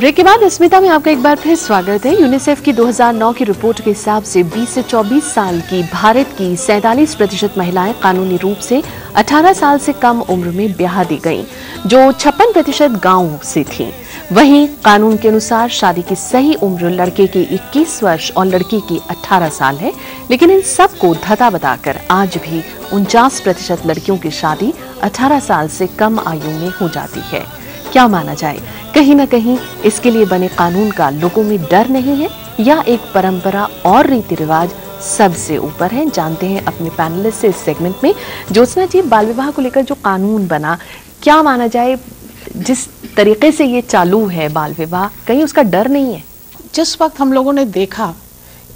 Break के बाद अस्मिता में आपका एक बार फिर स्वागत है। यूनिसेफ की 2009 की रिपोर्ट के हिसाब से 20 से 24 साल की भारत की 47% महिलाएं कानूनी रूप से 18 साल से कम उम्र में ब्याह दी गईं, जो 56% गांवों से थीं। वहीं कानून के अनुसार शादी की सही उम्र लड़के की 21 वर्ष और लड़की की 18 साल है, लेकिन इन सब को धता बताकर आज भी 49% लड़कियों की शादी 18 साल से कम आयु में हो जाती है। क्या माना जाए, कहीं ना कहीं इसके लिए बने कानून का लोगों में डर नहीं है या एक परंपरा और रीति रिवाज सबसे ऊपर है? जानते हैं अपने पैनलिस्ट से इस सेगमेंट में। ज्योत्सना जी, बाल विवाह को लेकर जो कानून बना, क्या माना जाए, जिस तरीके से ये चालू है बाल विवाह, कहीं उसका डर नहीं है? जिस वक्त हम लोगों ने देखा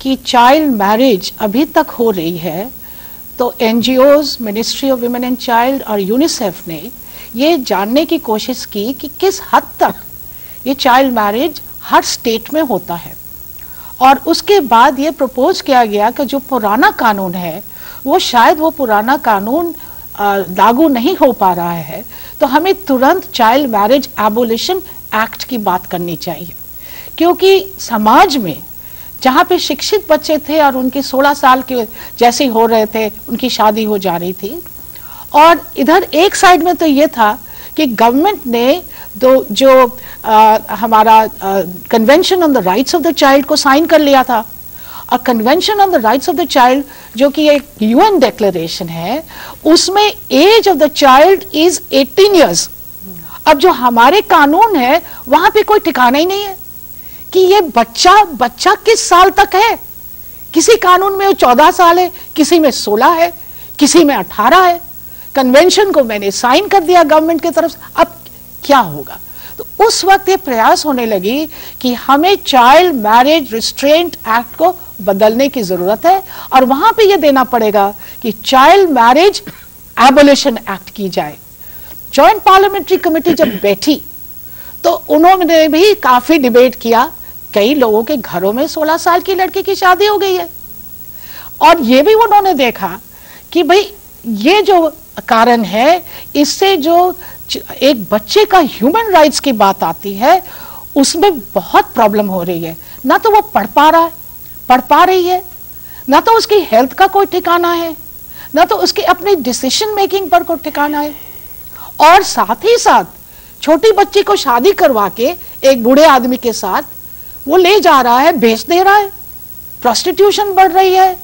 कि चाइल्ड मैरिज अभी तक हो रही है, तो NGOs, ministry of women and child और यूनिसेफ ने ये जानने की कोशिश की कि किस हद तक ये चाइल्ड मैरिज हर स्टेट में होता है। और उसके बाद ये प्रपोज किया गया कि जो पुराना कानून है वो शायद वो पुराना कानून लागू नहीं हो पा रहा है, तो हमें तुरंत चाइल्ड मैरिज एबोलिशन एक्ट की बात करनी चाहिए। क्योंकि समाज में जहाँ पे शिक्षित बच्चे थे और उनके 16 साल के जैसे हो रहे थे, उनकी शादी हो जा रही थी, और इधर एक साइड में तो ये था कि गवर्नमेंट ने जो हमारा convention on the rights of the child को साइन कर लिया था। और convention on the rights of the child जो कि एक यूएन डिक्लेरेशन है, उसमें age of the child is 18 years. अब जो हमारे कानून है वहां पे कोई ठिकाना ही नहीं है कि ये बच्चा किस साल तक है। किसी कानून में वो 14 साल है, किसी में 16 है, किसी में 18 है। कन्वेंशन को मैंने साइन कर दिया गवर्नमेंट की तरफ से, अब क्या होगा? तो उस वक्त ये प्रयास होने लगी कि हमें चाइल्ड मैरिज रिस्ट्रेंट एक्ट को बदलने की जरूरत है, और वहां पे ये देना पड़ेगा कि चाइल्ड मैरिज एबोलिशन एक्ट की जाए। जॉइंट पार्लियामेंट्री कमेटी जब बैठी तो उन्होंने भी काफी डिबेट किया। कई लोगों के घरों में 16 साल की लड़की की शादी हो गई है, और ये भी उन्होंने देखा कि भाई ये जो कारण है, इससे जो एक बच्चे का ह्यूमन राइट्स की बात आती है उसमें बहुत प्रॉब्लम हो रही है। ना तो वो पढ़ पा रही है, ना तो उसकी हेल्थ का कोई ठिकाना है, ना तो उसकी अपनी डिसीजन मेकिंग पर कोई ठिकाना है। और साथ ही साथ छोटी बच्ची को शादी करवा के एक बूढ़े आदमी के साथ वो ले जा रहा है, बेच दे रहा है, प्रोस्टिट्यूशन बढ़ रही है,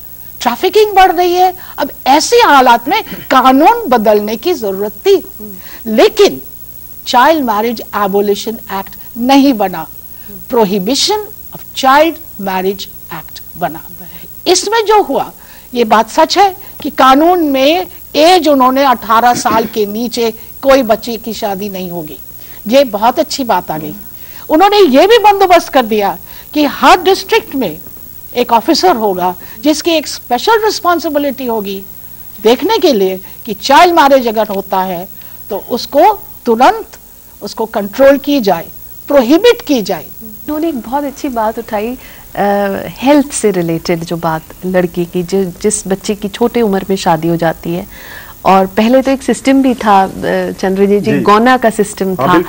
ट्रैफिकिंग बढ़ रही है। अब ऐसे हालात में कानून बदलने की जरूरत थी, लेकिन चाइल्ड मैरिज एबोलिशन एक्ट नहीं बना, prohibition of child marriage act बना। इसमें जो हुआ, ये बात सच है कि कानून में एज उन्होंने 18 साल के नीचे कोई बच्चे की शादी नहीं होगी, ये बहुत अच्छी बात आ गई। उन्होंने ये भी बंदोबस्त कर दिया कि हर डिस्ट्रिक्ट में एक ऑफिसर होगा जिसकी एक स्पेशल रिस्पॉन्सिबिलिटी होगी देखने के लिए कि चाइल्ड मैरिज अगर होता है तो उसको तुरंत उसको कंट्रोल की जाए, प्रोहिबिट की जाए। उन्होंने एक बहुत अच्छी बात उठाई, हेल्थ से रिलेटेड जो बात, लड़की की जिस बच्चे की छोटे उम्र में शादी हो जाती है, और पहले तो एक सिस्टम भी था चंद्रजीत जी, गौना का सिस्टम था,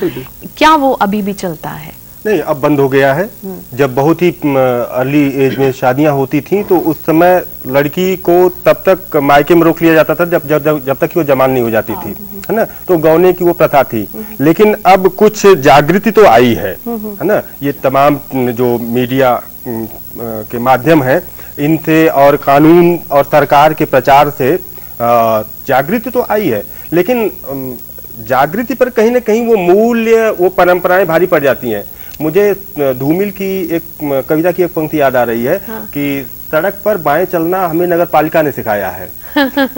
क्या वो अभी भी चलता है? नहीं, अब बंद हो गया है। जब बहुत ही अर्ली एज में शादियां होती थी तो उस समय लड़की को तब तक मायके में रोक लिया जाता था जब तक कि वो जवान नहीं हो जाती थी, है ना। तो गौने की वो प्रथा थी। लेकिन अब कुछ जागृति तो आई है ना। ये तमाम जो मीडिया के माध्यम है, इनसे और कानून और सरकार के प्रचार से जागृति तो आई है, लेकिन जागृति पर कहीं ना कहीं वो मूल्य, वो परंपराएं भारी पड़ जाती हैं। मुझे धूमिल की एक कविता की एक पंक्ति याद आ रही है कि सड़क पर बाएं चलना हमें नगर पालिका ने सिखाया है।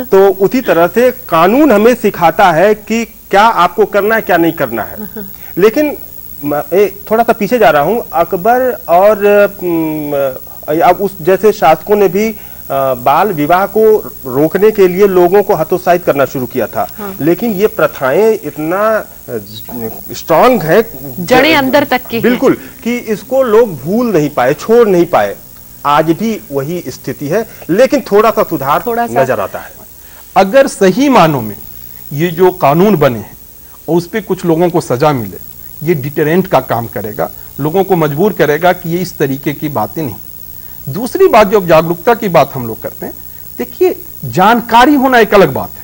तो उसी तरह से कानून हमें सिखाता है कि क्या आपको करना है, क्या नहीं करना है। लेकिन थोड़ा सा पीछे जा रहा हूं, अकबर और अब उस जैसे शासकों ने भी बाल विवाह को रोकने के लिए लोगों को हतोत्साहित करना शुरू किया था। लेकिन ये प्रथाएं इतना स्ट्रांग है, जड़ें अंदर तक की बिल्कुल, कि इसको लोग भूल नहीं पाए, छोड़ नहीं पाए। आज भी वही स्थिति है, लेकिन थोड़ा सा सुधार नजर आता है। अगर सही मानों में ये जो कानून बने हैं और उस पर कुछ लोगों को सजा मिले, ये डिटेरेंट का काम करेगा। लोगों को मजबूर करेगा कि ये इस तरीके की बातें नहीं। दूसरी बात, जो जागरूकता की बात हम लोग करते हैं, देखिए जानकारी होना एक अलग बात है,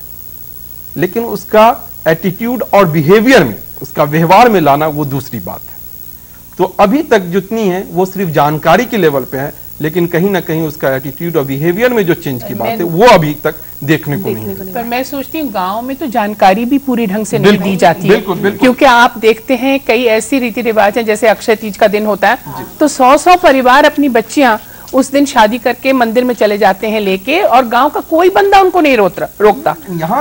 लेकिन उसका एटीट्यूड और बिहेवियर में, उसका व्यवहार में लाना वो दूसरी बात है। तो अभी तक जितनी है वो सिर्फ जानकारी के लेवल पे है, लेकिन कहीं ना कहीं उसका एटीट्यूड और बिहेवियर में जो चेंज की बात है वो अभी तक देखने को नहीं मिली। पर मैं सोचती हूँ गांव में तो जानकारी भी पूरी ढंग से नहीं दी जाती है, क्योंकि आप देखते हैं कई ऐसी रीति रिवाज हैं, जैसे अक्षय तीज का दिन होता है तो 100 परिवार अपनी बच्चियां उस दिन शादी करके मंदिर में चले जाते हैं लेके, और गांव का कोई बंदा उनको नहीं रोकता।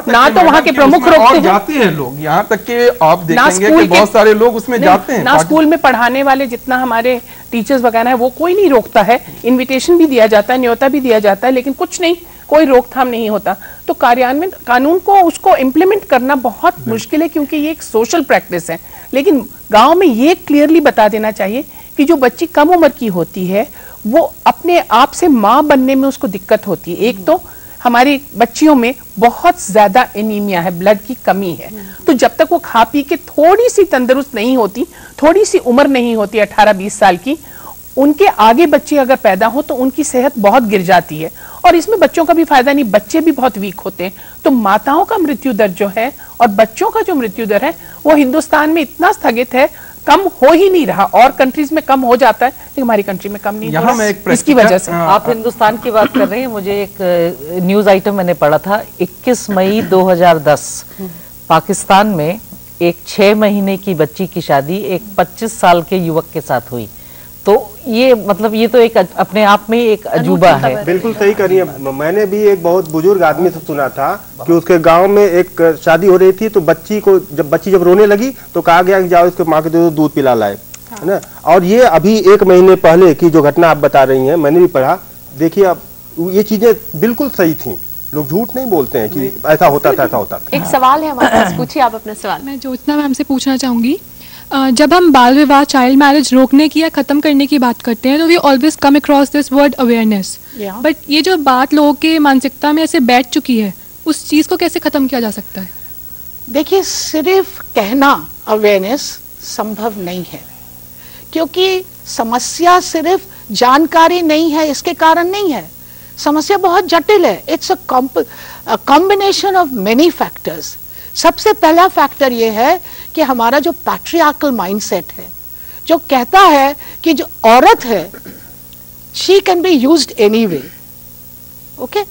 ना तो वहाँ के प्रमुख रोकते हैं, जाते हैं लोग, यहाँ तक कि आप देखेंगे कि बहुत सारे लोग उसमें जाते हैं। ना स्कूल में पढ़ाने वाले जितना हमारे टीचर्स वगैरह है वो कोई नहीं रोकता है। इन्विटेशन भी दिया जाता है, न्योता भी दिया जाता है, लेकिन कुछ नहीं, कोई रोकथाम नहीं होता। तो कार्यान्वयन कानून को उसको इम्प्लीमेंट करना बहुत मुश्किल है, क्योंकि ये एक सोशल प्रैक्टिस है। लेकिन गांव में ये क्लियरली बता देना चाहिए कि जो बच्ची कम उम्र की होती है वो अपने आप से माँ बनने में उसको दिक्कत होती है। एक तो हमारी बच्चियों में बहुत ज्यादा एनीमिया है, ब्लड की कमी है, तो जब तक वो खा पी के थोड़ी सी तंदुरुस्त नहीं होती, थोड़ी सी उम्र नहीं होती 18-20 साल की, उनके आगे बच्चे अगर पैदा हो तो उनकी सेहत बहुत गिर जाती है। और इसमें बच्चों का भी फायदा नहीं, बच्चे भी बहुत वीक होते हैं। तो माताओं का मृत्यु दर जो है और बच्चों का जो मृत्यु दर है वो हिंदुस्तान में इतना स्थगित है, कम हो ही नहीं रहा। और कंट्रीज में कम हो जाता है, लेकिन हमारी कंट्री में कम नहीं हो रहा। इसकी वजह से आप हिंदुस्तान की बात कर रहे हैं, मुझे एक न्यूज आइटम मैंने पढ़ा था, 21 मई 2010 पाकिस्तान में एक 6 महीने की बच्ची की शादी एक 25 साल के युवक के साथ हुई। तो ये मतलब ये तो एक अपने आप में एक अजूबा है। बिल्कुल सही कह रही है। मैंने भी एक बहुत बुजुर्ग आदमी से सुना था कि उसके गांव में एक शादी हो रही थी, तो जब बच्ची रोने लगी तो कहा गया कि जाओ इसके माँ के दूध पिला लाए, है ना। और ये अभी 1 महीने पहले की जो घटना आप बता रही हैं, मैंने भी पढ़ा। देखिए अब ये चीजें बिल्कुल सही थी, लोग झूठ नहीं बोलते हैं कि ऐसा होता था, ऐसा होता था। एक सवाल है हमारे पास, पूछिए आप अपना सवाल। मैं ज्योत्सना मैम से पूछना चाहूंगी, जब हम बाल विवाह, चाइल्ड मैरिज रोकने की या खत्म करने की बात करते हैं तो we always come across this word awareness, but ये जो बात लोगों के मानसिकता में ऐसे बैठ चुकी है, उस चीज को कैसे खत्म किया जा सकता है? देखिए, सिर्फ कहना अवेयरनेस संभव नहीं है, क्योंकि समस्या सिर्फ जानकारी नहीं है इसके कारण नहीं है। समस्या बहुत जटिल है। It's a combination of many factors. सबसे पहला फैक्टर ये है कि हमारा जो पैट्रियार्कल माइंडसेट है, जो कहता है कि जो औरत है she can be used anyway, okay.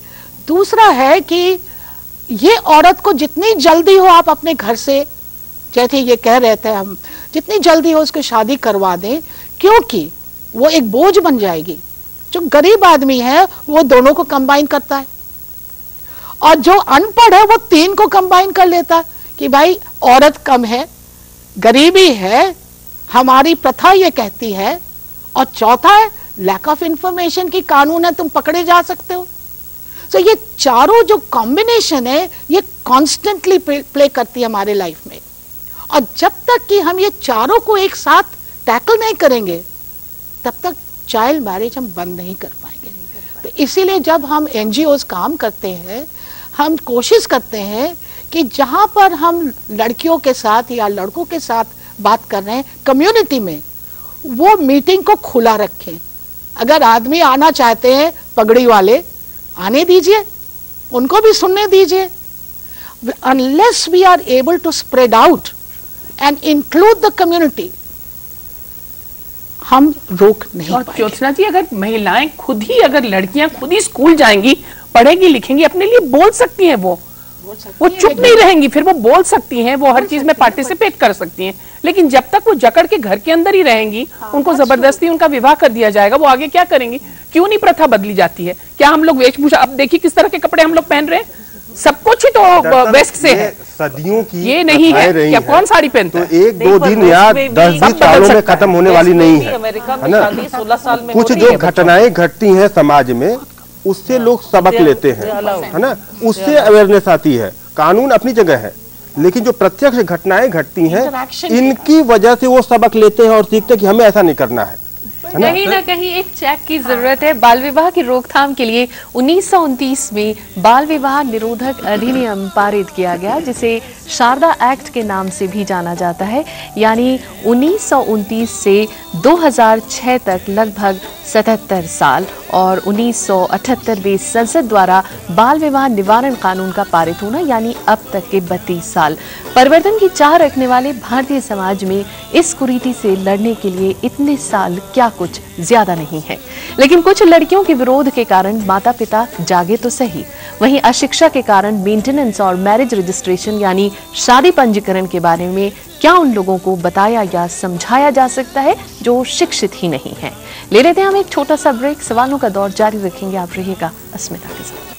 दूसरा है कि ये औरत को जितनी जल्दी हो आप अपने घर से, जैसे ये कह रहे थे हम, जितनी जल्दी हो उसको शादी करवा दें, क्योंकि वो एक बोझ बन जाएगी। जो गरीब आदमी है वो दोनों को कंबाइन करता है, और जो अनपढ़ है वो 3 को कंबाइन कर लेता है कि भाई औरत कम है, गरीबी है, हमारी प्रथा ये कहती है, और चौथा है लैक ऑफ इंफॉर्मेशन की कानून है, तुम पकड़े जा सकते हो। तो ये चारों जो कॉम्बिनेशन है ये कॉन्स्टेंटली प्ले करती है हमारे लाइफ में, और जब तक कि हम ये चारों को एक साथ टैकल नहीं करेंगे तब तक चाइल्ड मैरिज हम बंद नहीं कर पाएंगे। तो इसीलिए जब हम NGOs काम करते हैं, हम कोशिश करते हैं कि जहां पर हम लड़कियों के साथ या लड़कों के साथ बात कर रहे हैं कम्युनिटी में, वो मीटिंग को खुला रखें। अगर आदमी आना चाहते हैं पगड़ी वाले, आने दीजिए, उनको भी सुनने दीजिए। Unless we are able to spread out and include the community, हम रोक नहीं पाएंगे। ज्योत्सना जी, अगर महिलाएं खुद ही, अगर लड़कियां खुद ही स्कूल जाएंगी, पढ़ेंगी लिखेंगी, अपने लिए बोल सकती हैं, वो चुप नहीं रहेंगी, फिर वो बोल सकती हैं, वो हर चीज में पार्टिसिपेट कर सकती हैं। लेकिन जब तक वो जकड़ के घर के अंदर ही रहेंगी, उनको जबरदस्ती उनका विवाह कर दिया जाएगा, वो आगे क्या करेंगी? क्यों नहीं प्रथा बदली जाती है? क्या हम लोग वेशभूषा, अब देखिए किस तरह के कपड़े हम लोग पहन रहे हैं, सब कुछ ही तो वेस्ट से है, सदियों की ये नहीं है क्या कौन साड़ी पहनता है? तो 1-2 दिन या 10-20 सालों में खत्म होने वाली नहीं है, अमेरिका में शादी 16 साल में कुछ जो घटनाएं घटती हैं समाज में उससे लोग सबक लेते हैं, है ना, उससे अवेयरनेस आती है। कानून अपनी जगह है, लेकिन जो प्रत्यक्ष घटनाएं घटती हैं इनकी वजह से वो सबक लेते हैं और सीखते हैं कि हमें ऐसा नहीं करना है। कहीं ना कहीं एक चेक की जरूरत है। बाल विवाह की रोकथाम के लिए 1929 में बाल विवाह निरोधक अधिनियम पारित किया गया, जिसे शारदा एक्ट के नाम से भी जाना जाता है। यानी 1929 से 2006 तक लगभग 77 साल और 1978वें संसद द्वारा बाल विवाह निवारण कानून का पारित होना, यानी अब तक के 32 साल। परिवर्तन की चाह रखने वाले भारतीय समाज में इस कुरीति से लड़ने के लिए इतने साल क्या कुछ ज्यादा नहीं है। लेकिन कुछ लड़कियों के विरोध के कारण माता पिता जागे तो सही, वहीं अशिक्षा के कारण मेंटेनेंस और मैरिज रजिस्ट्रेशन यानी शादी पंजीकरण के बारे में क्या उन लोगों को बताया या समझाया जा सकता है जो शिक्षित ही नहीं है। ले लेते हैं हम एक छोटा सा ब्रेक, सवालों का दौर जारी रखेंगे। आप रहिएगा अस्मिता के साथ।